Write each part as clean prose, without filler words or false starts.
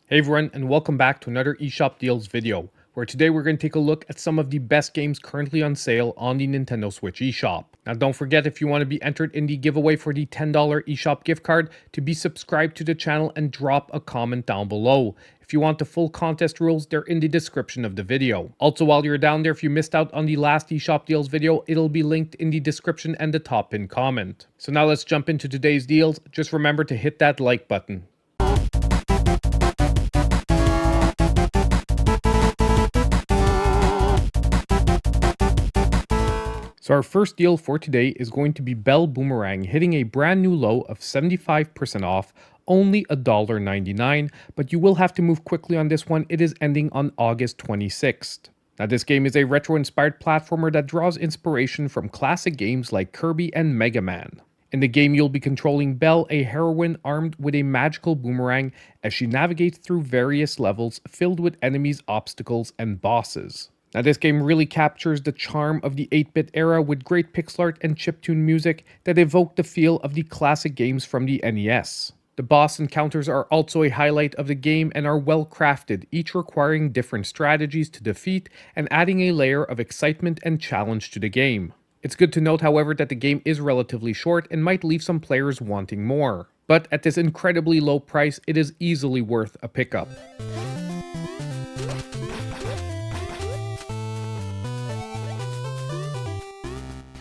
Hey everyone, and welcome back to another eShop Deals video, where today we're going to take a look at some of the best games currently on sale on the Nintendo Switch eShop. Now don't forget, if you want to be entered in the giveaway for the $10 eShop gift card, to be subscribed to the channel and drop a comment down below. If you want the full contest rules, they're in the description of the video. Also, while you're down there, if you missed out on the last eShop Deals video, it'll be linked in the description and the top pinned comment. So now let's jump into today's deals. Just remember to hit that like button. So our first deal for today is going to be Belle Boomerang, hitting a brand new low of 75% off, only $1.99, but you will have to move quickly on this one. It is ending on August 26th. Now this game is a retro-inspired platformer that draws inspiration from classic games like Kirby and Mega Man. In the game, you'll be controlling Belle, a heroine armed with a magical boomerang, as she navigates through various levels filled with enemies, obstacles, and bosses. Now this game really captures the charm of the 8-bit era with great pixel art and chiptune music that evoke the feel of the classic games from the NES. The boss encounters are also a highlight of the game and are well crafted, each requiring different strategies to defeat and adding a layer of excitement and challenge to the game. It's good to note, however, that the game is relatively short and might leave some players wanting more. But at this incredibly low price, it is easily worth a pickup.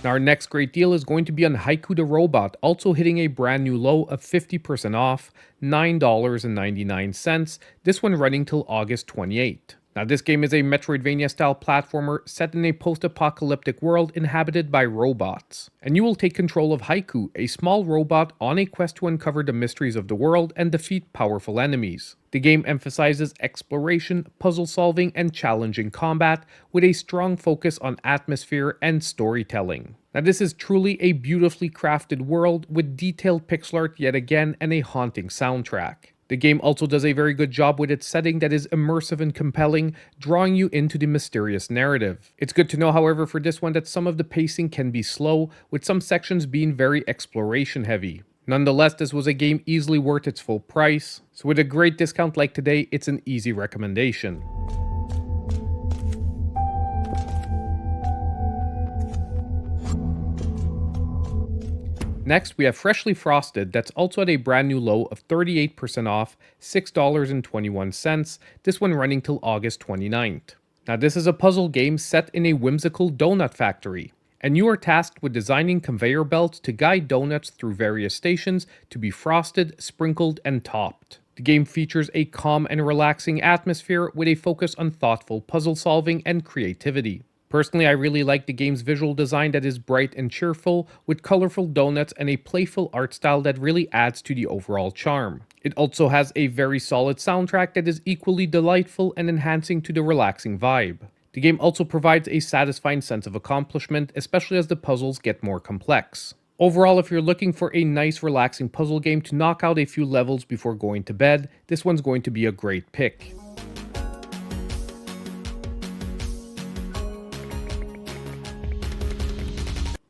Now our next great deal is going to be on Haiku The Robot, also hitting a brand new low of 50% off, $9.99, this one running till August 28th. Now this game is a Metroidvania style platformer set in a post-apocalyptic world inhabited by robots. And you will take control of Haiku, a small robot on a quest to uncover the mysteries of the world and defeat powerful enemies. The game emphasizes exploration, puzzle solving, and challenging combat, with a strong focus on atmosphere and storytelling. Now this is truly a beautifully crafted world with detailed pixel art yet again and a haunting soundtrack. The game also does a very good job with its setting that is immersive and compelling, drawing you into the mysterious narrative. It's good to know, however, for this one that some of the pacing can be slow, with some sections being very exploration heavy. Nonetheless, this was a game easily worth its full price, so with a great discount like today, it's an easy recommendation. Next, we have Freshly Frosted, that's also at a brand new low of 38% off, $6.21, this one running till August 29th. Now this is a puzzle game set in a whimsical donut factory, and you are tasked with designing conveyor belts to guide donuts through various stations to be frosted, sprinkled, and topped. The game features a calm and relaxing atmosphere with a focus on thoughtful puzzle solving and creativity. Personally, I really like the game's visual design that is bright and cheerful, with colorful donuts and a playful art style that really adds to the overall charm. It also has a very solid soundtrack that is equally delightful and enhancing to the relaxing vibe. The game also provides a satisfying sense of accomplishment, especially as the puzzles get more complex. Overall, if you're looking for a nice, relaxing puzzle game to knock out a few levels before going to bed, this one's going to be a great pick.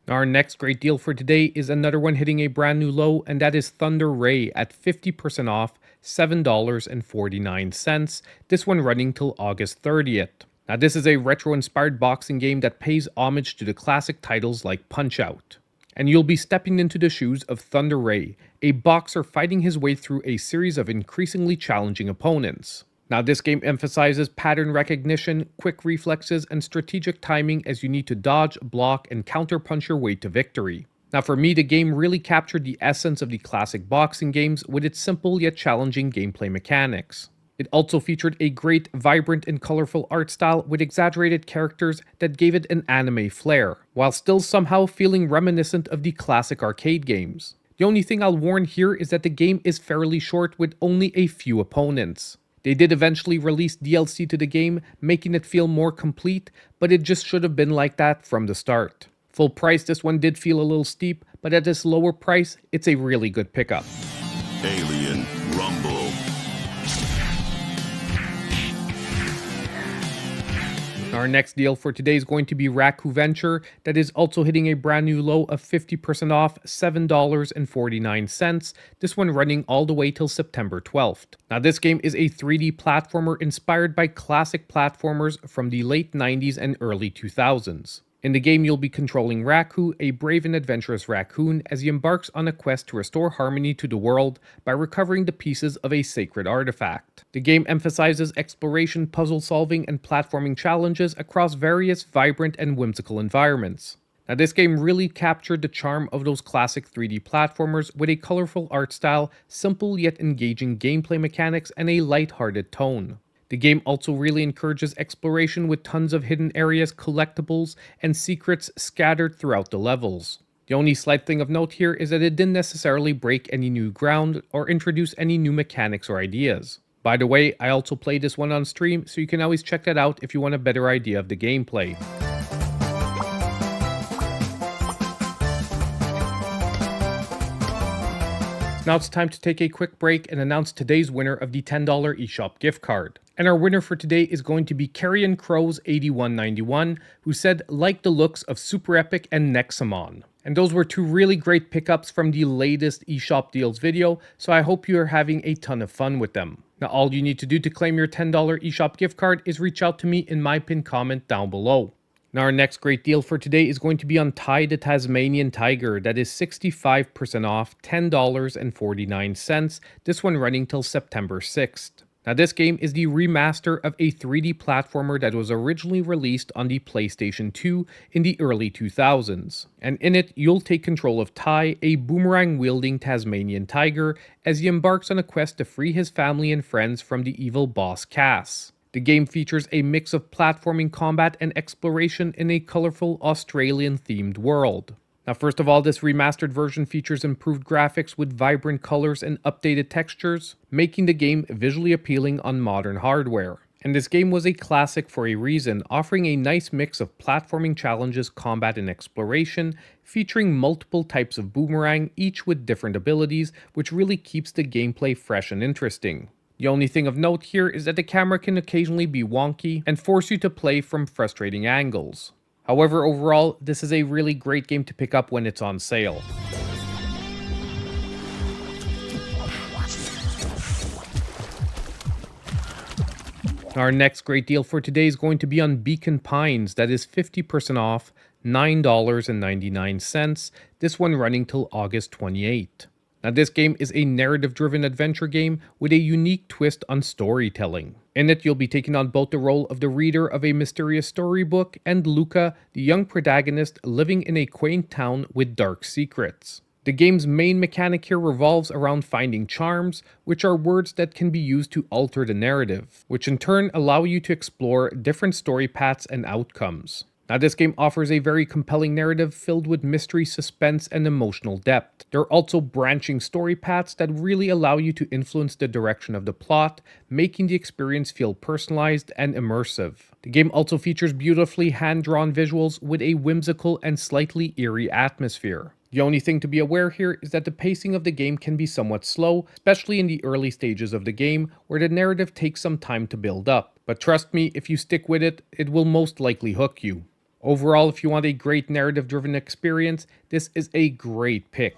Our next great deal for today is another one hitting a brand new low, and that is Thunder Ray at 50% off, $7.49, this one running till August 30th. Now this is a retro-inspired boxing game that pays homage to the classic titles like Punch-Out! And you'll be stepping into the shoes of Thunder Ray, a boxer fighting his way through a series of increasingly challenging opponents. Now this game emphasizes pattern recognition, quick reflexes, and strategic timing as you need to dodge, block, and counterpunch your way to victory. Now for me, the game really captured the essence of the classic boxing games with its simple yet challenging gameplay mechanics. It also featured a great, vibrant, and colorful art style with exaggerated characters that gave it an anime flair, while still somehow feeling reminiscent of the classic arcade games. The only thing I'll warn here is that the game is fairly short with only a few opponents. They did eventually release DLC to the game, making it feel more complete, but it just should have been like that from the start. Full price, this one did feel a little steep, but at this lower price, it's a really good pickup. Alien Rumble. Our next deal for today is going to be Raccoo Venture, that is also hitting a brand new low of 50% off, $7.49. This one running all the way till September 12th. Now this game is a 3D platformer inspired by classic platformers from the late 90s and early 2000s. In the game, you'll be controlling Raccoo, a brave and adventurous raccoon, as he embarks on a quest to restore harmony to the world by recovering the pieces of a sacred artifact. The game emphasizes exploration, puzzle solving, and platforming challenges across various vibrant and whimsical environments. Now this game really captured the charm of those classic 3D platformers with a colorful art style, simple yet engaging gameplay mechanics, and a light-hearted tone. The game also really encourages exploration with tons of hidden areas, collectibles, and secrets scattered throughout the levels. The only slight thing of note here is that it didn't necessarily break any new ground or introduce any new mechanics or ideas. By the way, I also played this one on stream, so you can always check that out if you want a better idea of the gameplay. Now it's time to take a quick break and announce today's winner of the $10 eShop gift card. And our winner for today is going to be Carrion Crows 8191, who said, like the looks of Super Epic and Nexamon. And those were two really great pickups from the latest eShop deals video, so I hope you are having a ton of fun with them. Now all you need to do to claim your $10 eShop gift card is reach out to me in my pinned comment down below. Now our next great deal for today is going to be on the Tasmanian Tiger, that is 65% off, $10.49, this one running till September 6th. Now this game is the remaster of a 3D platformer that was originally released on the PlayStation 2 in the early 2000s. And in it, you'll take control of Ty, a boomerang-wielding Tasmanian tiger, as he embarks on a quest to free his family and friends from the evil boss Cass. The game features a mix of platforming, combat, and exploration in a colorful Australian-themed world. Now first of all, this remastered version features improved graphics with vibrant colors and updated textures, making the game visually appealing on modern hardware. And this game was a classic for a reason, offering a nice mix of platforming challenges, combat, and exploration, featuring multiple types of boomerang, each with different abilities, which really keeps the gameplay fresh and interesting. The only thing of note here is that the camera can occasionally be wonky and force you to play from frustrating angles. However, overall, this is a really great game to pick up when it's on sale. Our next great deal for today is going to be on Beacon Pines, that is 50% off, $9.99, this one running till August 28th. Now this game is a narrative-driven adventure game with a unique twist on storytelling. In it, you'll be taking on both the role of the reader of a mysterious storybook and Luca, the young protagonist living in a quaint town with dark secrets. The game's main mechanic here revolves around finding charms, which are words that can be used to alter the narrative, which in turn allow you to explore different story paths and outcomes. Now this game offers a very compelling narrative filled with mystery, suspense, and emotional depth. There are also branching story paths that really allow you to influence the direction of the plot, making the experience feel personalized and immersive. The game also features beautifully hand-drawn visuals with a whimsical and slightly eerie atmosphere. The only thing to be aware here is that the pacing of the game can be somewhat slow, especially in the early stages of the game, where the narrative takes some time to build up. But trust me, if you stick with it, it will most likely hook you. Overall, if you want a great narrative-driven experience, this is a great pick.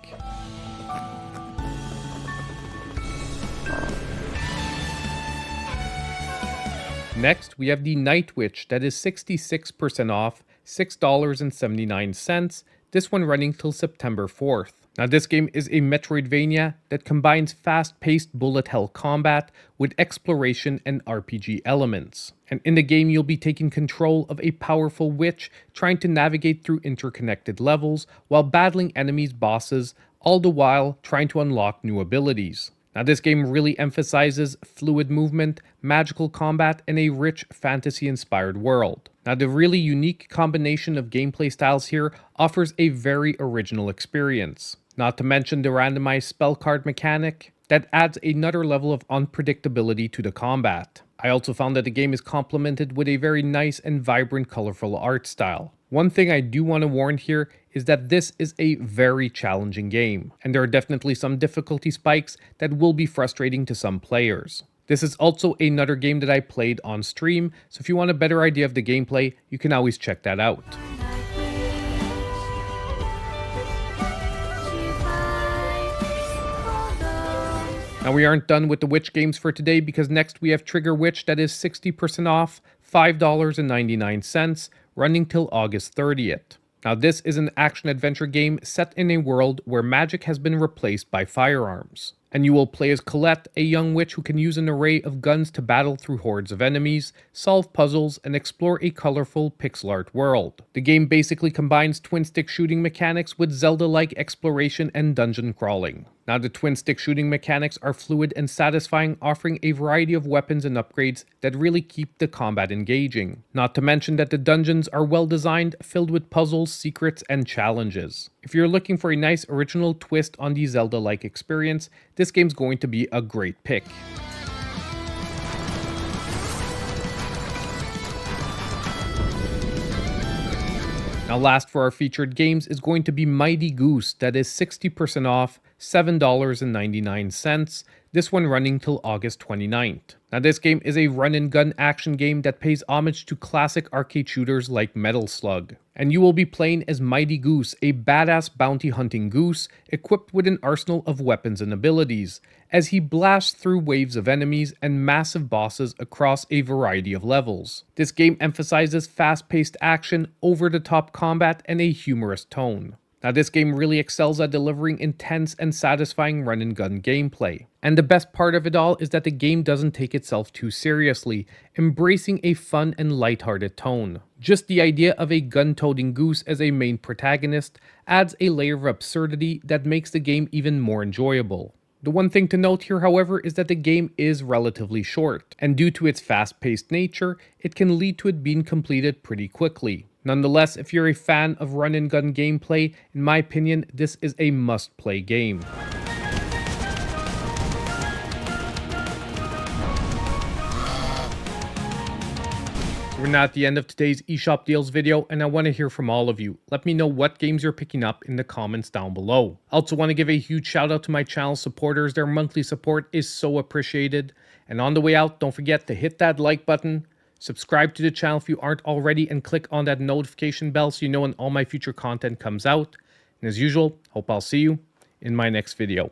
Next, we have the Night Witch, that is 66% off, $6.79, this one running till September 4th. Now this game is a Metroidvania that combines fast-paced bullet hell combat with exploration and RPG elements. And in the game, you'll be taking control of a powerful witch trying to navigate through interconnected levels while battling enemies, bosses, all the while trying to unlock new abilities. Now this game really emphasizes fluid movement, magical combat, and a rich fantasy-inspired world. Now the really unique combination of gameplay styles here offers a very original experience. Not to mention the randomized spell card mechanic that adds another level of unpredictability to the combat. I also found that the game is complemented with a very nice and vibrant colorful art style. One thing I do want to warn here is that this is a very challenging game, and there are definitely some difficulty spikes that will be frustrating to some players. This is also another game that I played on stream, so if you want a better idea of the gameplay, you can always check that out. Now we aren't done with the Witch games for today, because next we have Trigger Witch that is 60% off, $5.99, running till August 30th. Now this is an action-adventure game set in a world where magic has been replaced by firearms. And you will play as Colette, a young witch who can use an array of guns to battle through hordes of enemies, solve puzzles, and explore a colorful pixel art world. The game basically combines twin-stick shooting mechanics with Zelda-like exploration and dungeon crawling. Now the twin-stick shooting mechanics are fluid and satisfying, offering a variety of weapons and upgrades that really keep the combat engaging. Not to mention that the dungeons are well designed, filled with puzzles, secrets, and challenges. If you're looking for a nice original twist on the Zelda-like experience, this game's going to be a great pick. Now last for our featured games is going to be Mighty Goose, that is 60% off, $7.99, this one running till August 29th. Now this game is a run and gun action game that pays homage to classic arcade shooters like Metal Slug. And you will be playing as Mighty Goose, a badass bounty hunting goose equipped with an arsenal of weapons and abilities, as he blasts through waves of enemies and massive bosses across a variety of levels. This game emphasizes fast-paced action, over-the-top combat, and a humorous tone. Now this game really excels at delivering intense and satisfying run and gun gameplay. And the best part of it all is that the game doesn't take itself too seriously, embracing a fun and lighthearted tone. Just the idea of a gun-toting goose as a main protagonist adds a layer of absurdity that makes the game even more enjoyable. The one thing to note here, however, is that the game is relatively short, and due to its fast-paced nature, it can lead to it being completed pretty quickly. Nonetheless, if you're a fan of run and gun gameplay, in my opinion, this is a must-play game. We're now at the end of today's eShop deals video, and I want to hear from all of you. Let me know what games you're picking up in the comments down below. I also want to give a huge shout out to my channel supporters. Their monthly support is so appreciated. And on the way out, don't forget to hit that like button, subscribe to the channel if you aren't already, and click on that notification bell so you know when all my future content comes out. And as usual, hope I'll see you in my next video.